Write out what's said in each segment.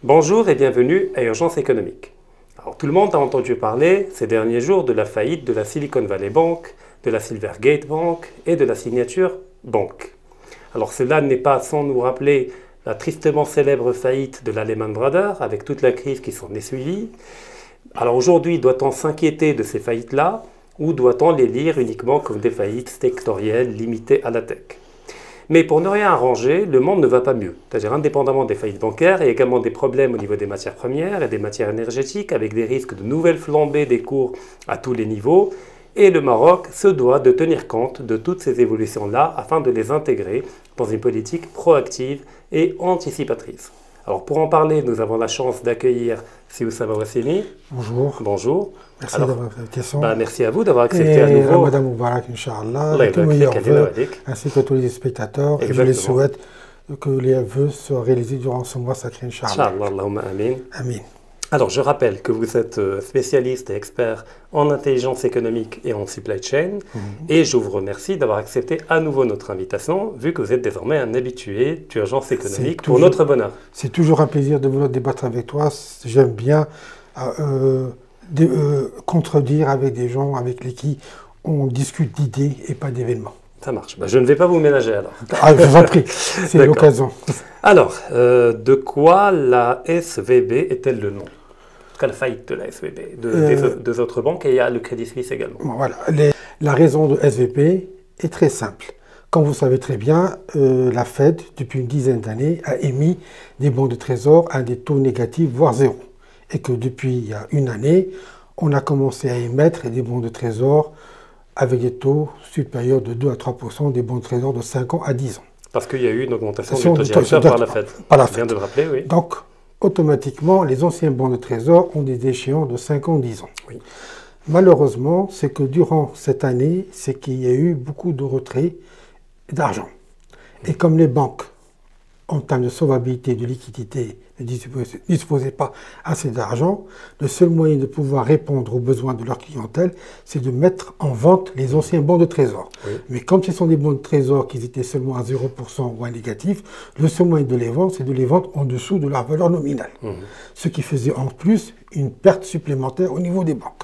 Bonjour et bienvenue à Urgence économique. Alors, tout le monde a entendu parler ces derniers jours de la faillite de la Silicon Valley Bank, de la Silvergate Bank et de la Signature Bank. Alors cela n'est pas sans nous rappeler la tristement célèbre faillite de la Lehman Brothers avec toute la crise qui s'en est suivie. Alors aujourd'hui, doit-on s'inquiéter de ces faillites-là ou doit-on les lire uniquement comme des faillites sectorielles limitées à la tech? Mais pour ne rien arranger, le monde ne va pas mieux. C'est-à-dire indépendamment des faillites bancaires, il y a également des problèmes au niveau des matières premières et des matières énergétiques avec des risques de nouvelles flambées des cours à tous les niveaux. Et le Maroc se doit de tenir compte de toutes ces évolutions-là afin de les intégrer dans une politique proactive et anticipatrice. Alors pour en parler, nous avons la chance d'accueillir Oussama Wassemi. Bonjour. Bonjour. Merci d'avoir l'invitation. Merci à vous d'avoir accepté à nouveau. Ramadan Moubarak, Inch'Allah. Tous mes meilleurs vœux, ainsi que tous les spectateurs. Et je les souhaite que les vœux soient réalisés durant ce mois sacré, Inch'Allah. Inch'Allah, Allahumma amin. Amin. Alors, je rappelle que vous êtes spécialiste et expert en intelligence économique et en supply chain. Et je vous remercie d'avoir accepté à nouveau notre invitation, vu que vous êtes désormais un habitué d'urgence économique pour notre bonheur. C'est toujours un plaisir de vouloir débattre avec toi. J'aime bien contredire avec des gens avec lesquels on discute d'idées et pas d'événements. Ça marche. Je ne vais pas vous ménager alors. Ah, je vous en prie, c'est l'occasion. Alors, de quoi la SVB est-elle le nom? La faillite de la SVB, des deux autres banques, et il y a le Crédit Suisse également. Voilà. La raison de SVB est très simple. Comme vous savez très bien, la Fed, depuis une dizaine d'années, a émis des bons de trésor à des taux négatifs, voire zéro. Et que depuis il y a une année, on a commencé à émettre des bons de trésor avec des taux supérieurs de 2 à 3%, des bons de trésor de 5 ans à 10 ans. Parce qu'il y a eu une augmentation du taux directeur par la Fed. Je viens de le rappeler, oui. Donc, automatiquement, les anciens bons de trésor ont des échéances de 5 ans, 10 ans. Oui. Malheureusement, c'est que durant cette année, c'est qu'il y a eu beaucoup de retraits d'argent. Et comme les banques, en termes de solvabilité, de liquidité, ne disposaient pas assez d'argent, le seul moyen de pouvoir répondre aux besoins de leur clientèle, c'est de mettre en vente les anciens bons de trésor. Oui. Mais comme ce sont des bons de trésor qui étaient seulement à 0% ou à négatif, le seul moyen de les vendre, c'est de les vendre en dessous de leur valeur nominale. Ce qui faisait en plus une perte supplémentaire au niveau des banques.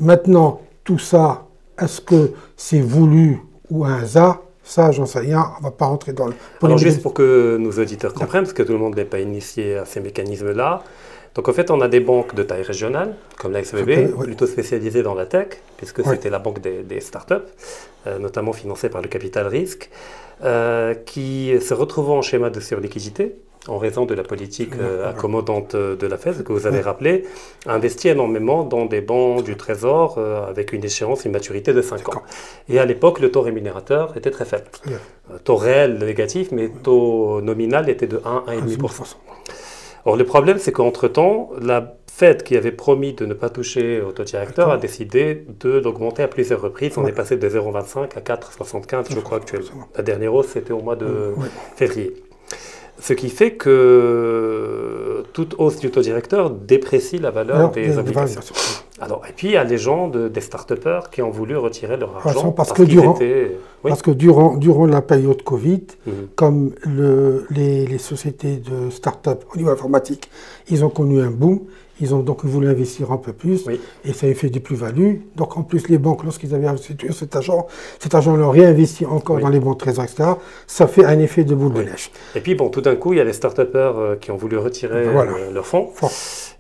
Maintenant, tout ça, est-ce que c'est voulu ou un hasard? Ça, j'en sais rien, on ne va pas rentrer dans le... Alors juste pour que nos auditeurs comprennent, parce que tout le monde n'est pas initié à ces mécanismes-là. Donc en fait, on a des banques de taille régionale, comme la SVB, plutôt spécialisées dans la tech, puisque c'était la banque des startups, notamment financée par le capital risque, qui se retrouvant en schéma de surliquidité, en raison de la politique accommodante de la Fed, que vous avez rappelé, a investi énormément dans des bons du Trésor avec une échéance, une maturité de 5 ans. Et à l'époque, le taux rémunérateur était très faible. Taux réel négatif, mais taux nominal était de 1 à 1,5%. Or, le problème, c'est qu'entre-temps, la Fed, qui avait promis de ne pas toucher au taux directeur, a décidé de l'augmenter à plusieurs reprises. On est passé de 0,25 à 4,75, je crois, actuellement. La dernière hausse, c'était au mois de février. Ce qui fait que toute hausse du taux directeur déprécie la valeur des obligations. Alors, et puis, il y a les gens des start-upers qui ont voulu retirer leur argent parce que durant la période Covid, comme les sociétés de start-up au niveau informatique, ils ont connu un boom. Ils ont donc voulu investir un peu plus et ça a fait des plus-values. Donc en plus, les banques, lorsqu'ils avaient investi cet argent l'ont réinvesti encore dans les bons trésors, etc. Ça fait un effet de boule de neige. Et puis bon, tout d'un coup, il y a les start-upers qui ont voulu retirer leurs fonds.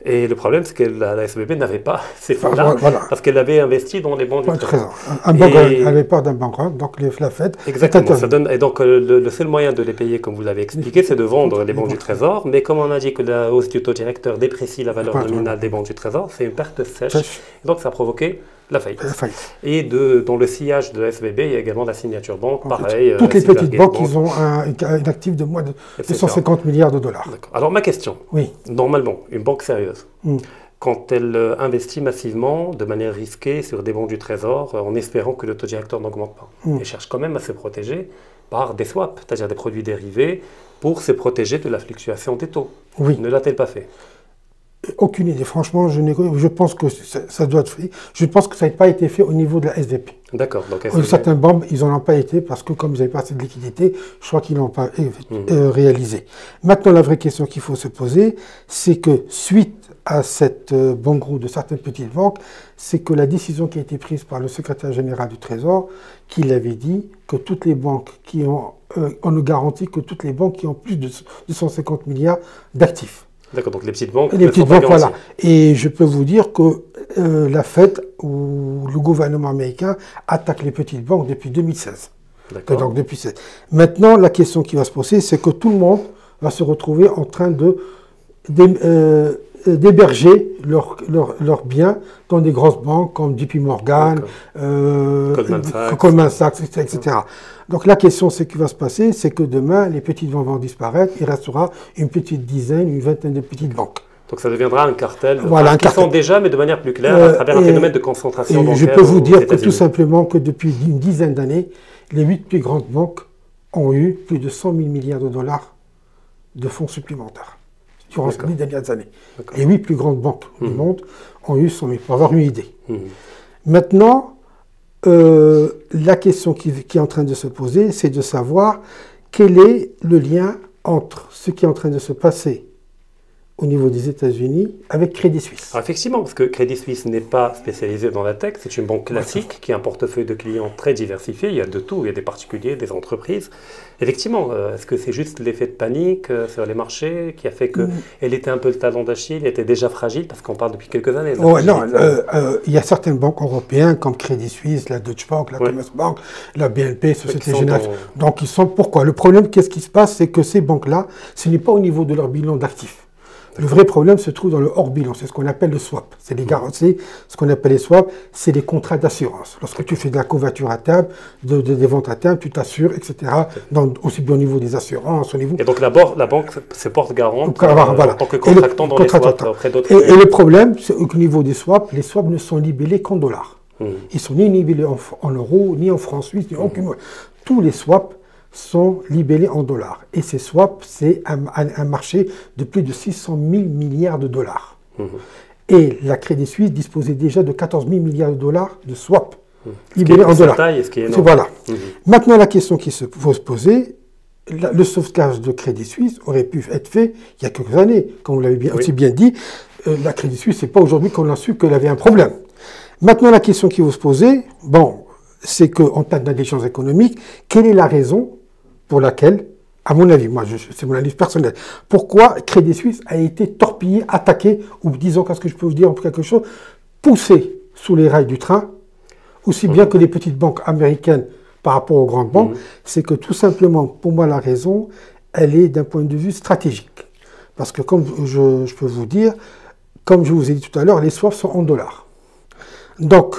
Et le problème, c'est que la SVB n'avait pas ces fonds-là, parce qu'elle avait investi dans les bons du trésor. Un banque avait peur d'un banque, donc la Fed... Exactement. Et donc le seul moyen de les payer, comme vous l'avez expliqué, c'est de vendre les bons du trésor. Mais comme on a dit que la hausse du taux directeur déprécie la valeur nominale des bons du trésor, c'est une perte sèche. Et donc ça a provoqué la faillite. Et dans le sillage de la SVB, il y a également la Signature Bank, pareil. Toutes les petites banques, ils ont un actif de moins de 250 milliards de dollars. Alors ma question, normalement, une banque sérieuse, quand elle investit massivement, de manière risquée, sur des bons du trésor, en espérant que le taux directeur n'augmente pas, elle cherche quand même à se protéger par des swaps, c'est-à-dire des produits dérivés, pour se protéger de la fluctuation des taux. Ne l'a-t-elle pas fait? Aucune idée. Franchement, je pense que ça doit être fait. Je pense que ça n'a pas été fait au niveau de la SVP. D'accord. Donc, certains banques, ils n'en ont pas été parce que comme ils n'avaient pas assez de liquidité, je crois qu'ils n'ont pas réalisé. Maintenant, la vraie question qu'il faut se poser, c'est que suite à cette banqueroute de certaines petites banques, c'est que la décision qui a été prise par le secrétaire général du Trésor, qu'il avait dit que toutes les banques qui ont, on nous garantit que toutes les banques qui ont plus de 250 milliards d'actifs. D'accord, donc les petites banques. Les petites banques, voilà. Et je peux vous dire que la Fed ou le gouvernement américain attaque les petites banques depuis 2016. D'accord. Donc depuis 2016. Maintenant, la question qui va se poser, c'est que tout le monde va se retrouver en train d'héberger leurs biens dans des grosses banques comme JP Morgan, Goldman Sachs, etc. Donc la question qui va se passer, c'est que demain, les petites banques vont disparaître, il restera une petite dizaine, une vingtaine de petites banques. Donc ça deviendra un cartel, voilà, un cartel. Sont déjà, mais de manière plus claire, à travers un phénomène de concentration bancaire. Je peux vous dire que tout simplement que depuis une dizaine d'années, les 8 plus grandes banques ont eu plus de 100 000 milliards de dollars de fonds supplémentaires durant ces 10 dernières années. Les 8 plus grandes banques du monde ont eu 100 000, pour avoir une idée. Maintenant, la question qui est en train de se poser, c'est de savoir quel est le lien entre ce qui est en train de se passer au niveau des États-Unis avec Crédit Suisse. Alors effectivement, parce que Crédit Suisse n'est pas spécialisé dans la tech, c'est une banque classique qui a un portefeuille de clients très diversifié, il y a de tout, il y a des particuliers, des entreprises. Effectivement, est-ce que c'est juste l'effet de panique sur les marchés qui a fait qu'elle était un peu le talon d'Achille, elle était déjà fragile, parce qu'on parle depuis quelques années. Non, il y a certaines banques européennes comme Crédit Suisse, la Deutsche Bank, la Commerzbank, la BNP, Société Générale. Donc ils sont, pourquoi? Le problème, qu'est-ce qui se passe, c'est que ces banques-là, ce n'est pas au niveau de leur bilan d'actifs. Le vrai problème se trouve dans le hors-bilan, c'est ce qu'on appelle le swap. C'est les garanties, ce qu'on appelle les swaps, c'est les contrats d'assurance. Lorsque tu fais de la couverture à terme, des ventes à terme, tu t'assures, etc. Aussi bien au niveau des assurances, au niveau... Et donc la banque se porte garante voilà. en tant que contractant dans les swaps auprès d'autres... Et le problème, c'est qu'au niveau des swaps, les swaps ne sont libellés qu'en dollars. Ils sont ni libellés en euros, ni en francs suisses, ni aucune... Tous les swaps sont libellés en dollars. Et ces swaps, c'est un marché de plus de 600 000 milliards de dollars. Et la Crédit Suisse disposait déjà de 14 000 milliards de dollars de swaps libellés en dollars. Voilà. Maintenant, la question qui faut se poser, le sauvetage de Crédit Suisse aurait pu être fait il y a quelques années. Comme vous l'avez aussi bien dit, la Crédit Suisse, c'est pas aujourd'hui qu'on a su qu'elle avait un problème. Maintenant, la question qui faut se poser, bon, c'est qu'en termes d'intelligence économique, quelle est la raison pour laquelle, à mon avis, moi, c'est mon analyse personnelle, pourquoi Crédit Suisse a été torpillé, attaqué, ou disons, qu'est-ce que je peux vous dire, quelque chose, poussé sous les rails du train, aussi bien que les petites banques américaines par rapport aux grandes banques, c'est que tout simplement, pour moi, la raison, elle est d'un point de vue stratégique. Parce que, comme je peux vous dire, comme je vous ai dit tout à l'heure, les swaps sont en dollars. Donc,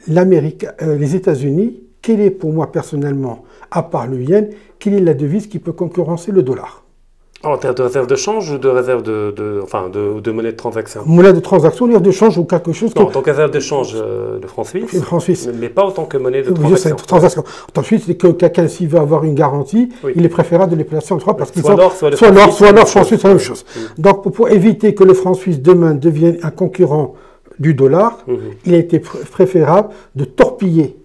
les États-Unis, quelle est pour moi personnellement, à part le yen, quelle est la devise qui peut concurrencer le dollar? En termes de réserve de change ou de réserve de monnaie de transaction? Monnaie de transaction, monnaie de change ou quelque chose. Non, en tant que réserve de change de francs suisses, mais pas autant que monnaie de transaction. Oui, transaction. Ensuite, c'est que quelqu'un, s'il veut avoir une garantie, il est préférable de les placer en trois parce qu'ils sont soit l'or, franc suisse, c'est la même chose. Donc, pour éviter que le franc suisse demain devienne un concurrent du dollar, il a été préférable de torpiller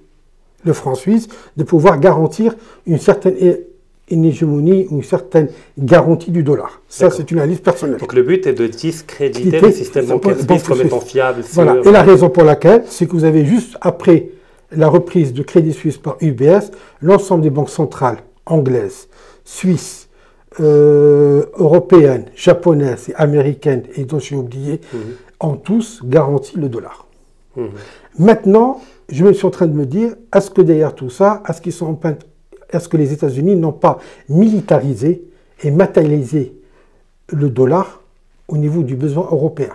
le franc suisse, de pouvoir garantir une certaine hégémonie ou une certaine garantie du dollar. Ça, c'est une analyse personnelle. Donc le but est de discréditer le système bancaire suisse comme étant fiable. Voilà. Et la raison pour laquelle, c'est que vous avez juste après la reprise de Crédit Suisse par UBS, l'ensemble des banques centrales anglaises, suisses, européennes, japonaises et américaines, et dont j'ai oublié, ont tous garanti le dollar. Maintenant, je me suis en train de me dire, est-ce que derrière tout ça, est-ce que les États-Unis n'ont pas militarisé et matérialisé le dollar au niveau du besoin européen?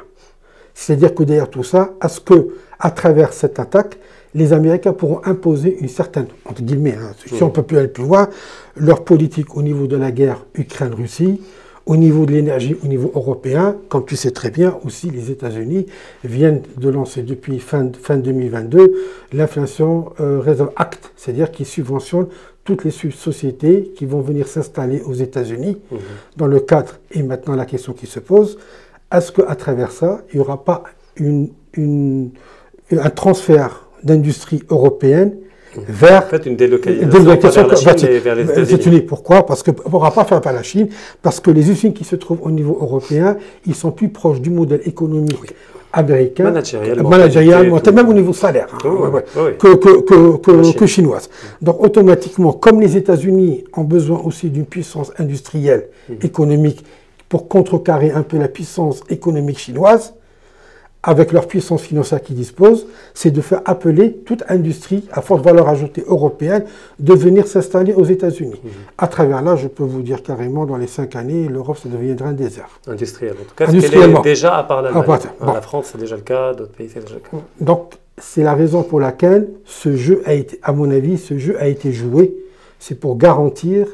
C'est-à-dire que derrière tout ça, est-ce que, à travers cette attaque, les Américains pourront imposer une certaine, entre guillemets, si on peut plus aller plus loin, leur politique au niveau de la guerre Ukraine-Russie, au niveau de l'énergie, au niveau européen, comme tu sais très bien, aussi les États-Unis viennent de lancer depuis fin 2022 l'Inflation Reserve Act, c'est-à-dire qui subventionne toutes les sociétés qui vont venir s'installer aux États-Unis dans le cadre, et maintenant la question qui se pose, est-ce qu'à travers ça, il n'y aura pas un transfert d'industrie européenne vers en fait, une délocalisation vers les États-Unis. Pourquoi? Parce qu'on ne pourra pas faire par la Chine, parce que les usines qui se trouvent au niveau européen, ils sont plus proches du modèle économique américain, managérialement, même au niveau salaire, que chinoise. Donc automatiquement, comme les États-Unis ont besoin aussi d'une puissance industrielle, économique, pour contrecarrer un peu la puissance économique chinoise, avec leur puissance financière qu'ils disposent, c'est de faire appeler toute industrie à forte valeur ajoutée européenne de venir s'installer aux États-Unis. À travers là, je peux vous dire carrément, dans les 5 années, l'Europe, ça deviendra un désert. Industriel, en tout cas, parce qu'elle est déjà à part l'Allemagne. La France, c'est déjà le cas, d'autres pays, c'est déjà le cas. Donc, c'est la raison pour laquelle ce jeu a été, à mon avis, ce jeu a été joué. C'est pour garantir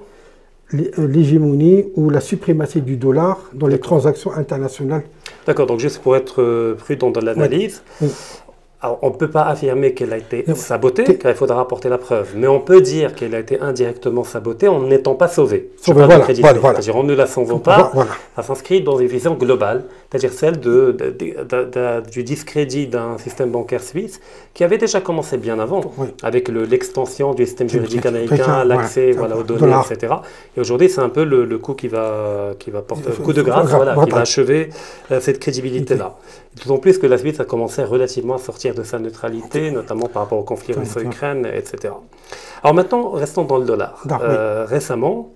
l'hégémonie ou la suprématie du dollar dans les transactions internationales. D'accord, donc juste pour être prudent dans l'analyse, alors, on ne peut pas affirmer qu'elle a été sabotée, car il faudra apporter la preuve, mais on peut dire qu'elle a été indirectement sabotée en n'étant pas sauvée. C'est-à-dire en ne la sauvant pas, ça s'inscrit dans une vision globale, c'est-à-dire celle du discrédit d'un système bancaire suisse qui avait déjà commencé bien avant, avec l'extension du système juridique américain, l'accès aux données, etc. Et aujourd'hui, c'est un peu le coup qui va porter, le coup de grâce, qui va achever cette crédibilité-là. D'autant plus que la Suisse a commencé relativement à sortir de sa neutralité, notamment par rapport au conflit russo-ukraine, etc. Alors maintenant, restons dans le dollar. Récemment,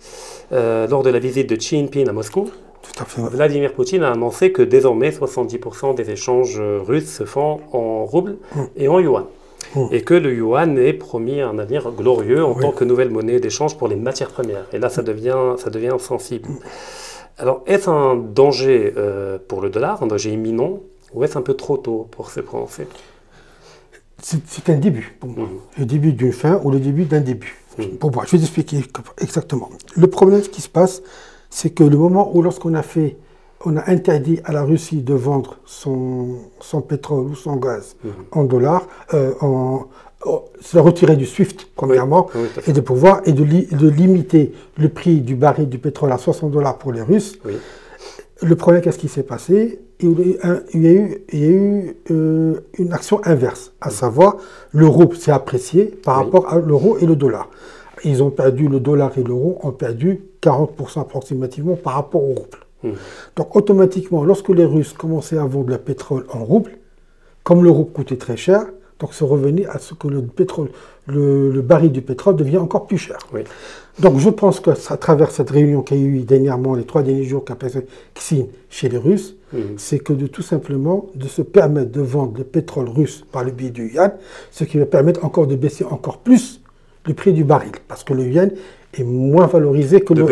lors de la visite de Xi Jinping à Moscou, Vladimir Poutine a annoncé que désormais 70% des échanges russes se font en roubles et en yuan. Et que le yuan est promis un avenir glorieux en tant que nouvelle monnaie d'échange pour les matières premières. Et là, ça devient sensible. Alors, est-ce un danger pour le dollar, un danger imminent, ou est-ce un peu trop tôt pour se prononcer? C'est un début pour moi. Le début d'une fin ou le début d'un début. Pour moi, je vais expliquer exactement. Le problème, ce qui se passe, c'est que le moment où lorsqu'on a interdit à la Russie de vendre son pétrole ou son gaz en dollars, se retirer du SWIFT, premièrement, et de limiter le prix du baril du pétrole à 60 $ pour les Russes. Le problème, qu'est-ce qui s'est passé? Il y a eu une action inverse, à savoir le rouble s'est apprécié par rapport à l'euro et le dollar. Ils ont perdu, le dollar et l'euro ont perdu 40% approximativement par rapport au rouble. Donc automatiquement, lorsque les Russes commençaient à vendre le pétrole en rouble, comme le rouble coûtait très cher, donc c'est revenu à ce que le baril du pétrole devient encore plus cher. Donc je pense qu'à travers cette réunion qu'il y a eu dernièrement, les 3 derniers jours qu'a passé Xi chez les Russes, c'est que tout simplement de se permettre de vendre le pétrole russe par le biais du yuan, ce qui va permettre encore de baisser encore plus le prix du baril, parce que le yuan est moins valorisé que le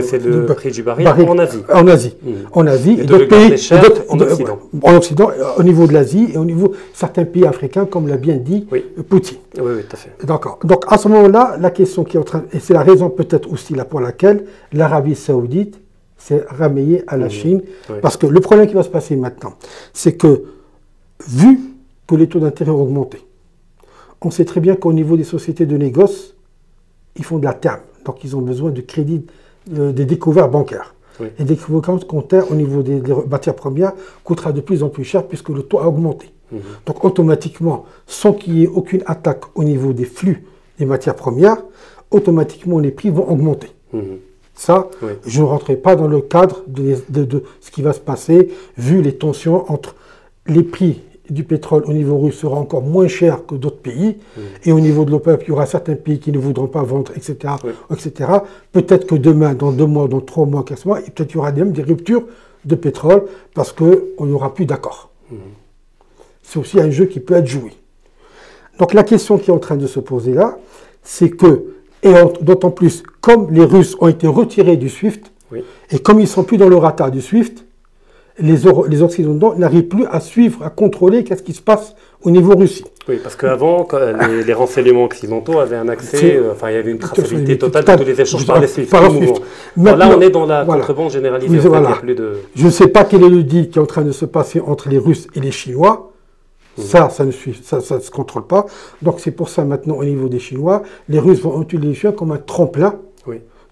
prix du baril en Asie. En Asie et d'autres pays en Occident. En Occident, au niveau de l'Asie et au niveau de certains pays africains, comme l'a bien dit Poutine. Oui, tout à fait. D'accord. Donc à ce moment-là, la question qui est en train, et c'est la raison peut-être aussi là pour laquelle l'Arabie Saoudite s'est ramenée à la Chine, parce que le problème qui va se passer maintenant, c'est que vu que les taux d'intérêt ont augmenté, on sait très bien qu'au niveau des sociétés de négoce, ils font de la terme. Donc, ils ont besoin de crédit, des découvertes bancaires. Et des découvertes comptaires au niveau des matières premières coûtera de plus en plus cher puisque le taux a augmenté. Donc, automatiquement, sans qu'il y ait aucune attaque au niveau des flux des matières premières, automatiquement, les prix vont augmenter. Ça, je ne rentrerai pas dans le cadre de ce qui va se passer, vu les tensions entre les prix du pétrole au niveau russe sera encore moins cher que d'autres pays, et au niveau de l'OPEP, il y aura certains pays qui ne voudront pas vendre, etc. etc. Peut-être que demain, dans 2 mois, dans 3 mois, 4 mois, peut-être qu'il y aura même des ruptures de pétrole parce qu'on n'y aura plus d'accord. C'est aussi un jeu qui peut être joué. Donc la question qui est en train de se poser là, c'est que, et d'autant plus, comme les Russes ont été retirés du SWIFT, et comme ils ne sont plus dans le radar du SWIFT, les Occidentaux n'arrivent plus à suivre, à contrôler qu'est-ce qui se passe au niveau Russie. Oui, parce qu'avant, les renseignements occidentaux avaient un accès, il y avait une traçabilité totale de tous les échanges par les SWIFT. Là, on est dans la contrebande généralisée. Je ne sais pas quel est le deal qui est en train de se passer entre les Russes et les Chinois. Ça ne se contrôle pas. Donc c'est pour ça maintenant, au niveau des Chinois, les Russes vont utiliser les Chinois comme un tremplin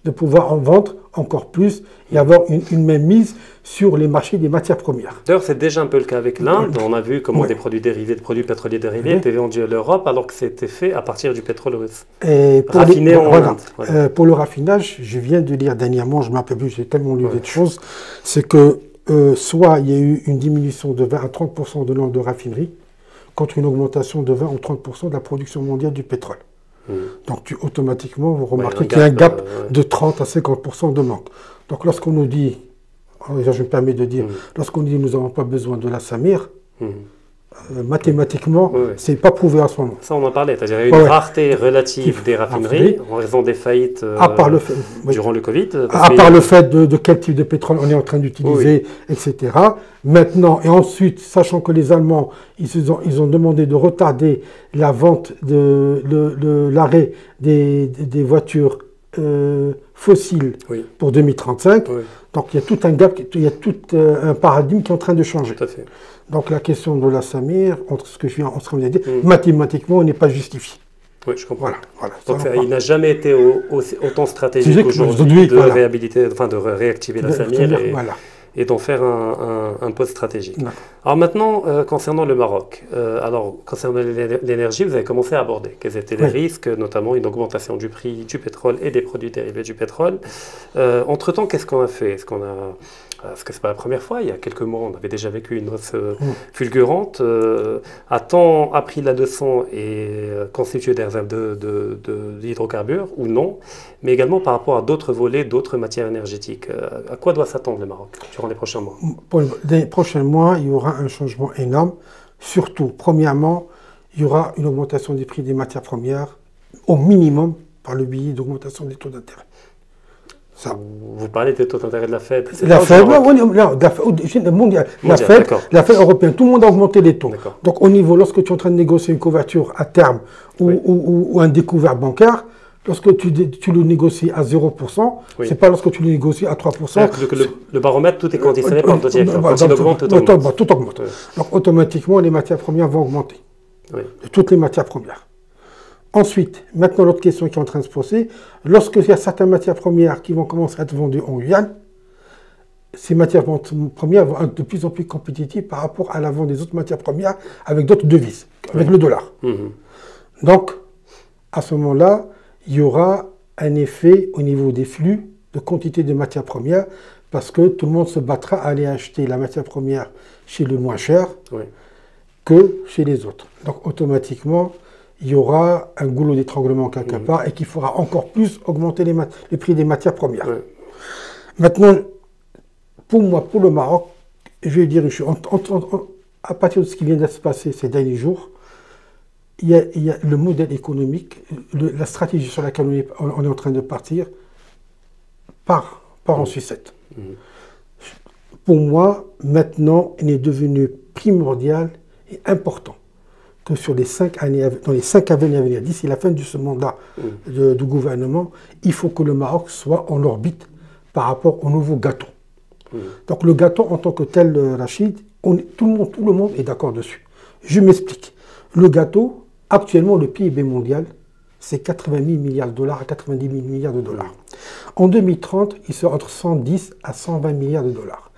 de pouvoir en vendre encore plus et avoir une mainmise sur les marchés des matières premières. D'ailleurs, c'est déjà un peu le cas avec l'Inde. On a vu comment des produits dérivés, des produits pétroliers dérivés étaient vendus à l'Europe alors que c'était fait à partir du pétrole russe. Et pour raffiné en Inde. Voilà. Pour le raffinage, je viens de lire dernièrement, je ne m'appelle plus, j'ai tellement lu de choses, c'est que soit il y a eu une diminution de 20 à 30% de nombre de raffineries contre une augmentation de 20 ou 30% de la production mondiale du pétrole. Donc automatiquement, vous remarquez qu'il y a un gap de 30 à 50% de manque. Donc lorsqu'on nous dit, je me permets de dire, lorsqu'on dit nous n'avons pas besoin de la Samir, mathématiquement, c'est pas prouvé à ce moment. Ça, on en parlait, c'est-à-dire qu'il y a une rareté relative des raffineries en raison des faillites durant le Covid. À part le fait de quel type de pétrole on est en train d'utiliser, etc. Maintenant, et ensuite, sachant que les Allemands, ils ont demandé de retarder la vente, l'arrêt des voitures fossiles pour 2035. Donc il y a tout un gap, il y a tout un paradigme qui est en train de changer. Tout à fait. Donc la question de la Samir, entre ce que je viens en train de dire, mathématiquement, on n'est pas justifié. Oui, je comprends. Voilà. Donc il n'a jamais été autant stratégique aujourd'hui de réhabiliter, enfin de réactiver la Samir et d'en faire un poste stratégique. Alors maintenant, concernant le Maroc, concernant l'énergie, vous avez commencé à aborder quels étaient les risques, notamment une augmentation du prix du pétrole et des produits dérivés du pétrole. Entre-temps, qu'est-ce qu'on a fait? Parce que ce n'est pas la première fois, il y a quelques mois, on avait déjà vécu une hausse fulgurante. A-t-on appris la leçon et constitué des réserves d'hydrocarbures ou non? Mais également par rapport à d'autres volets, d'autres matières énergétiques. À quoi doit s'attendre le Maroc durant les prochains mois? Pour les prochains mois, il y aura un changement énorme. Surtout, premièrement, il y aura une augmentation des prix des matières premières, au minimum, par le biais d'augmentation des taux d'intérêt. Vous parlez des taux d'intérêt de la Fed. La Fed, la Fed européenne, tout le monde a augmenté les taux. Donc au niveau, lorsque tu es en train de négocier une couverture à terme ou un découvert bancaire, lorsque tu le négocies à 0%, c'est pas lorsque tu le négocies à 3%. Le baromètre, tout est conditionné par le taux directeur. Quand il augmente, tout augmente. Donc automatiquement, les matières premières vont augmenter. Toutes les matières premières. Ensuite, maintenant l'autre question qui est en train de se poser, lorsqu'il y a certaines matières premières qui vont commencer à être vendues en Guyane, ces matières premières vont être de plus en plus compétitives par rapport à la vente des autres matières premières avec d'autres devises, avec le dollar. Donc, à ce moment-là, il y aura un effet au niveau des flux de quantité de matières premières parce que tout le monde se battra à aller acheter la matière première chez le moins cher que chez les autres. Donc, automatiquement, il y aura un goulot d'étranglement quelque part et qui fera encore plus augmenter les prix des matières premières. Maintenant, pour moi, pour le Maroc, je vais dire, à partir de ce qui vient de se passer ces derniers jours, il y a le modèle économique, la stratégie sur laquelle on est en train de partir, part en sucette. Pour moi, maintenant, il est devenu primordial et important que dans les 5 années à venir, d'ici la fin de ce mandat du gouvernement, il faut que le Maroc soit en orbite par rapport au nouveau gâteau. Donc le gâteau en tant que tel, Rachid, tout le monde est d'accord dessus. Je m'explique. Le gâteau, actuellement, le PIB mondial, c'est 80 000 milliards de dollars à 90 000 milliards de dollars. En 2030, il sera entre 110 à 120 milliards de dollars.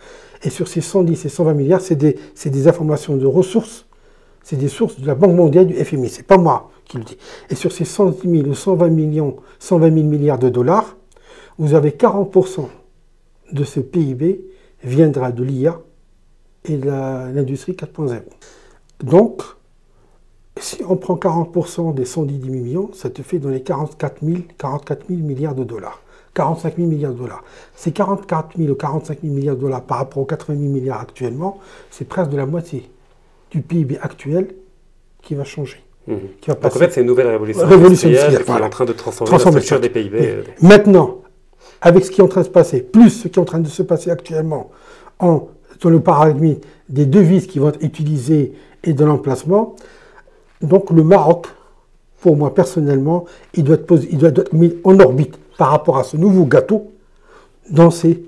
Et sur ces 110 et 120 milliards, c'est des informations de ressources. C'est des sources de la Banque mondiale, du FMI. Ce n'est pas moi qui le dis. Et sur ces 110 000 ou 120 000 milliards de dollars, vous avez 40% de ce PIB viendra de l'IA et de l'industrie 4.0. Donc, si on prend 40% des 110 millions, ça te fait dans les 44 000 milliards de dollars. 45 000 milliards de dollars. Ces 44 000 ou 45 000 milliards de dollars par rapport aux 80 000 milliards actuellement, c'est presque de la moitié du PIB actuel qui va changer. Qui va passer. Donc en fait, c'est une nouvelle révolution industrielle qui est en train de transformer la structure des PIB. Maintenant, avec ce qui est en train de se passer, plus ce qui est en train de se passer actuellement dans le paradigme des devises qui vont être utilisées et de l'emplacement, donc le Maroc, pour moi personnellement, il doit être mis en orbite par rapport à ce nouveau gâteau dans ces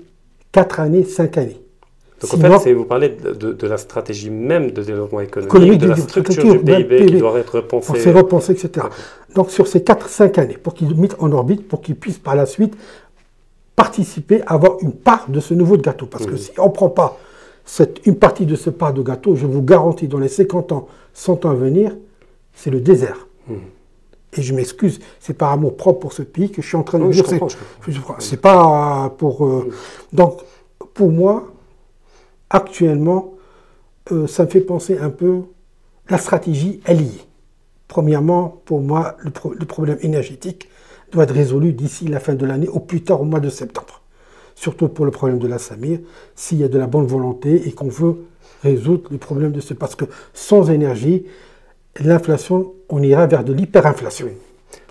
4 années, 5 années. Donc en fait, vous parlez de la stratégie même de développement économique, de la structure du PIB qui doit être repensée. On s'est repensé, etc. Donc sur ces 4-5 années, pour qu'ils mettent en orbite, pour qu'ils puissent par la suite participer, avoir une part de ce nouveau gâteau. Parce que si on ne prend pas une partie de ce part de gâteau, je vous garantis, dans les 50 ans, 100 ans à venir, c'est le désert. Et je m'excuse, c'est par amour propre pour ce pays que je suis en train de dire. C'est pas pour... Donc, pour moi, actuellement, ça me fait penser un peu, la stratégie, elle y est. Premièrement, pour moi, le problème énergétique doit être résolu d'ici la fin de l'année, au plus tard au mois de septembre. Surtout pour le problème de la Samir, s'il y a de la bonne volonté et qu'on veut résoudre le problème de ce... Parce que sans énergie, l'inflation, on ira vers de l'hyperinflation.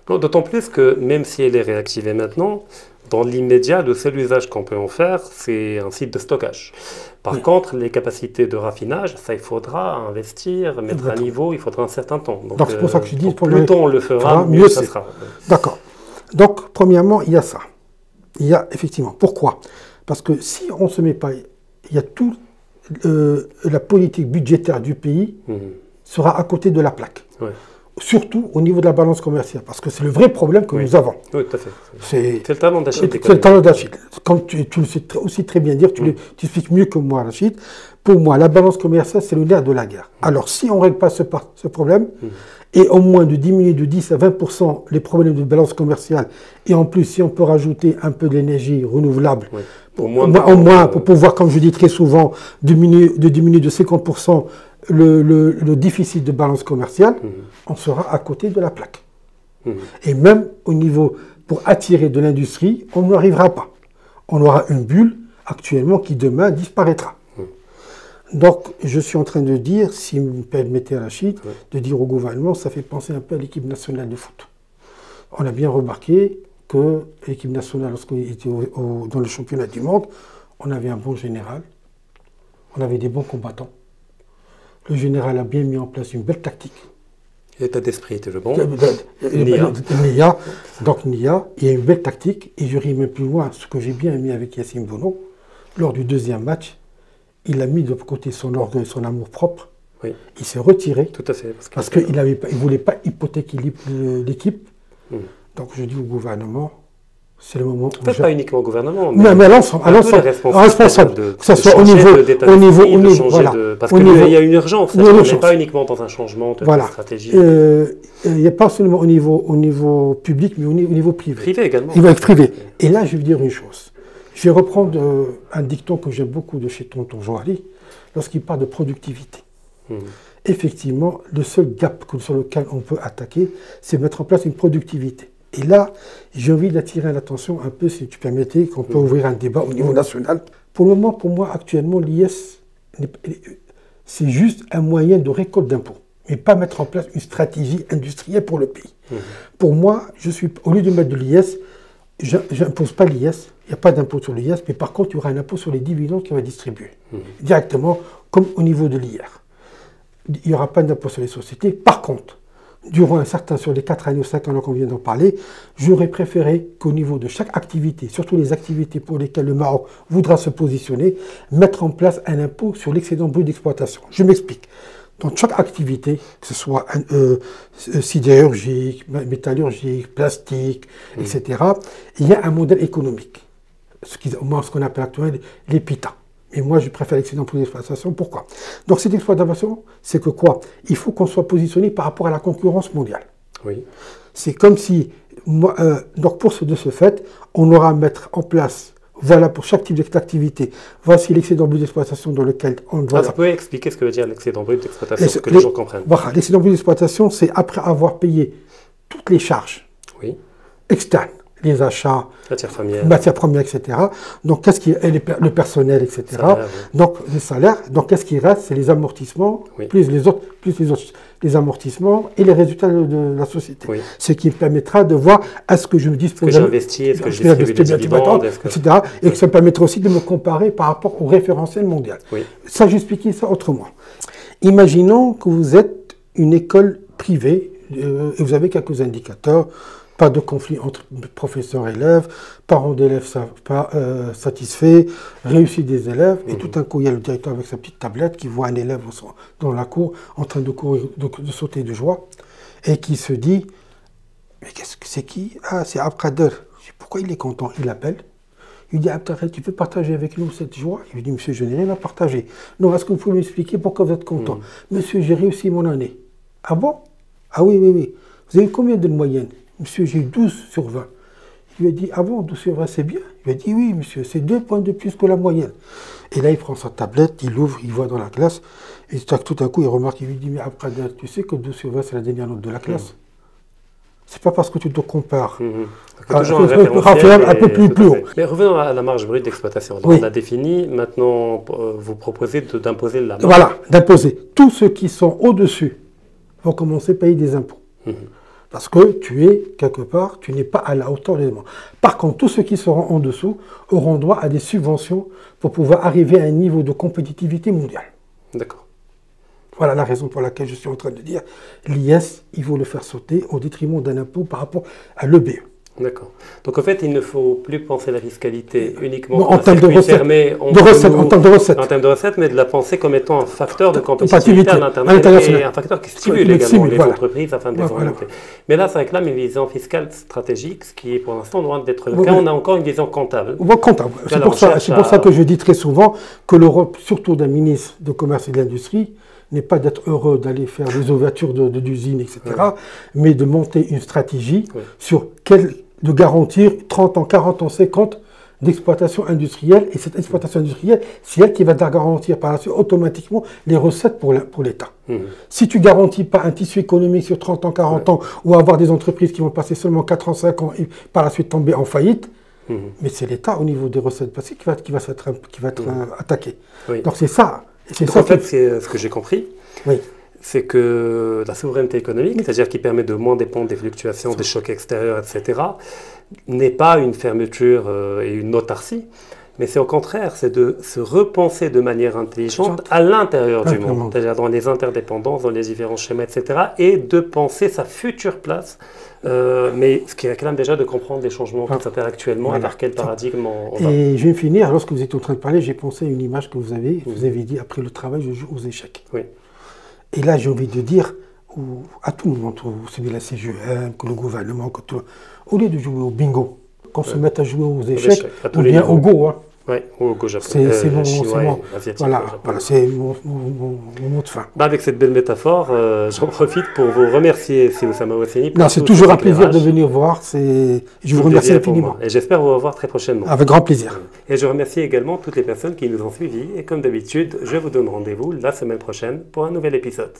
D'autant plus que même si elle est réactivée maintenant, dans l'immédiat, le seul usage qu'on peut en faire, c'est un site de stockage. Par contre, les capacités de raffinage, ça, il faudra investir, mettre à niveau, il faudra un certain temps. Donc c'est pour ça que je dis... Plus tôt on le fera, mieux ça sera. D'accord. Donc, premièrement, il y a ça. Il y a effectivement. Pourquoi? Parce que si on ne se met pas... Il y a tout... la politique budgétaire du pays sera à côté de la plaque. Surtout au niveau de la balance commerciale, parce que c'est le vrai problème que nous avons. Oui, tout à fait. C'est le talent d'Achille. C'est le talent d'Achille. Comme tu le sais aussi très bien dire, tu expliques mieux que moi, Rachid. Pour moi, la balance commerciale, c'est le nerf de la guerre. Alors, si on ne règle pas ce problème, et au moins de diminuer de 10 à 20% les problèmes de balance commerciale, et en plus, si on peut rajouter un peu d'énergie renouvelable, au moins pour pouvoir, comme je dis très souvent, diminuer de 50% le déficit de balance commerciale, on sera à côté de la plaque. Et même au niveau, pour attirer de l'industrie, on n'y arrivera pas. On aura une bulle actuellement qui demain disparaîtra. Donc, je suis en train de dire, si vous me permettez, Rachid, de dire au gouvernement, ça fait penser un peu à l'équipe nationale de foot. On a bien remarqué que l'équipe nationale, lorsqu'on était dans le championnat du monde, on avait un bon général, on avait des bons combattants. Le général a bien mis en place une belle tactique. L'état d'esprit était le bon. Nia. Donc Nia, il y a une belle tactique, et je ris même plus loin, ce que j'ai bien aimé avec Yassine Bounou, lors du deuxième match, il a mis de côté son orgueil, son amour-propre. Il s'est retiré. Tout à fait. Parce qu'il ne voulait pas hypothéquer l'équipe. Donc je dis au gouvernement, c'est le moment. Peut-être pas uniquement au gouvernement, mais à l'ensemble, responsable, que ce soit au niveau, voilà. Parce qu'il y a une urgence, on n'est pas uniquement dans un changement de stratégie. Il n'y a pas seulement au niveau public, mais au niveau privé. Privé également. Il va être privé. Et là, je vais vous dire une chose. Je vais reprendre un dicton que j'aime beaucoup de chez Tonton Joali, lorsqu'il parle de productivité. Effectivement, le seul gap sur lequel on peut attaquer, c'est mettre en place une productivité. Et là, j'ai envie d'attirer l'attention un peu, si tu permettais, qu'on peut ouvrir un débat au niveau national. Pour le moment, pour moi, actuellement, l'IS, c'est juste un moyen de récolte d'impôts, mais pas mettre en place une stratégie industrielle pour le pays. Pour moi, au lieu de mettre de l'IS, je n'impose pas l'IS, il n'y a pas d'impôt sur l'IS, mais par contre, il y aura un impôt sur les dividendes qui va distribuer, directement, comme au niveau de l'IR. Il n'y aura pas d'impôt sur les sociétés. Par contre, durant sur les 4 années ou 5 ans qu'on vient d'en parler, j'aurais préféré qu'au niveau de chaque activité, surtout les activités pour lesquelles le Maroc voudra se positionner, mettre en place un impôt sur l'excédent brut d'exploitation. Je m'explique. Dans chaque activité, que ce soit sidérurgique, métallurgique, plastique, etc., il y a un modèle économique, ce qu'on appelle actuellement les PITA. Et moi, je préfère l'excédent brut d'exploitation. Pourquoi? Donc, cette exploitation, c'est que quoi? Il faut qu'on soit positionné par rapport à la concurrence mondiale. C'est comme si, donc de ce fait, on aura à mettre en place, voilà pour chaque type d'activité, voici l'excédent brut d'exploitation dans lequel on doit... Ça peut expliquer ce que veut dire l'excédent brut d'exploitation, pour que les gens comprennent. Voilà, l'excédent brut d'exploitation, c'est après avoir payé toutes les charges externes, les achats, matières premières, etc. Donc, le personnel, etc. Donc, les salaires. Donc, qu'est-ce qui reste? C'est les amortissements, plus les amortissements et les résultats de la société. Ce qui me permettra de voir est-ce que je me dispose... Est-ce que j'investis, est-ce que je distribue des dividendes, etc. Et que ça me permettra aussi de me comparer par rapport au référentiel mondial. Ça, j'expliquais ça autrement. Imaginons que vous êtes une école privée et vous avez quelques indicateurs. Pas de conflit entre professeurs et élèves, parents d'élèves satisfaits, réussite des élèves. Et tout d'un coup, il y a le directeur avec sa petite tablette qui voit un élève dans la cour en train de courir, de sauter de joie, et qui se dit « Mais qu'est-ce que c'est qui? Ah, c'est Abkader. » Pourquoi il est content? Il l'appelle, Il dit, Abdelrahim, tu peux partager avec nous cette joie? Il lui dit, monsieur, je n'ai rien à partager. Non, est-ce que vous pouvez m'expliquer pourquoi vous êtes content? Monsieur, j'ai réussi mon année. Ah bon? Ah oui, oui, oui. Vous avez combien de moyenne? Monsieur, j'ai 12 sur 20. Il lui a dit, ah bon, 12 sur 20, c'est bien? Il lui a dit, oui, monsieur, c'est 2 points de plus que la moyenne. Et là, il prend sa tablette, il ouvre, il voit dans la classe, et tout d'un coup, il remarque, il lui dit, mais après, tu sais que 12 sur 20, c'est la dernière note de la classe. C'est pas parce que tu te compares. Toujours un peu plus haut. Mais revenons à la marge brute d'exploitation. On a défini, maintenant, vous proposez d'imposer la marge. Voilà, d'imposer. Tous ceux qui sont au-dessus vont commencer à payer des impôts. Parce que tu es, quelque part, tu n'es pas à la hauteur des demandes. Par contre, tous ceux qui seront en dessous auront droit à des subventions pour pouvoir arriver à un niveau de compétitivité mondiale. D'accord. Voilà la raison pour laquelle je suis en train de dire l'IS, il faut le faire sauter au détriment d'un impôt par rapport à l'EBE. D'accord. Donc en fait, il ne faut plus penser la fiscalité uniquement en termes de recettes, en termes de recettes, mais de la penser comme étant un facteur de compétitivité à l'international et un facteur qui stimule également les entreprises afin de les orienter. Mais là, ça réclame une vision fiscale stratégique, ce qui est pour l'instant loin d'être le cas. On a encore une vision comptable. Comptable. C'est pour ça que je dis très souvent que l'Europe, surtout d'un ministre de Commerce et de l'Industrie, n'est pas d'être heureux d'aller faire des ouvertures d'usines, etc., mais de monter une stratégie sur de garantir 30 ans, 40 ans, 50 d'exploitation industrielle. Et cette exploitation industrielle, c'est elle qui va garantir par la suite automatiquement les recettes pour l'État. Si tu ne garantis pas un tissu économique sur 30 ans, 40 ans, ou avoir des entreprises qui vont passer seulement 4 ans, 5 ans et par la suite tomber en faillite, mais c'est l'État au niveau des recettes passées qui va être attaqué. Donc c'est ça. En fait, c'est ce que j'ai compris. C'est que la souveraineté économique, c'est-à-dire qui permet de moins dépendre des fluctuations, des chocs extérieurs, etc., n'est pas une fermeture et une autarcie, mais c'est au contraire, c'est de se repenser de manière intelligente à l'intérieur du monde, c'est-à-dire dans les interdépendances, dans les différents schémas, etc., et de penser sa future place, mais ce qui réclame déjà de comprendre les changements qui s'opèrent actuellement et vers quel paradigme on va. Et je vais finir, lorsque vous étiez en train de parler, j'ai pensé à une image que vous avez dit, après le travail, je joue aux échecs. Oui. Et là, j'ai envie de dire à tout le monde, aussi bien la CGM, que le gouvernement, que tout, au lieu de jouer au bingo, qu'on se mette à jouer aux échecs, ou bien au Go. Oui, au Go japonais. C'est mon mot de fin. Avec cette belle métaphore, j'en profite pour vous remercier, Oussama Ouasseni. C'est toujours un plaisir de venir voir. Je vous remercie infiniment. Et j'espère vous revoir très prochainement. Avec grand plaisir. Et je remercie également toutes les personnes qui nous ont suivis. Et comme d'habitude, je vous donne rendez-vous la semaine prochaine pour un nouvel épisode.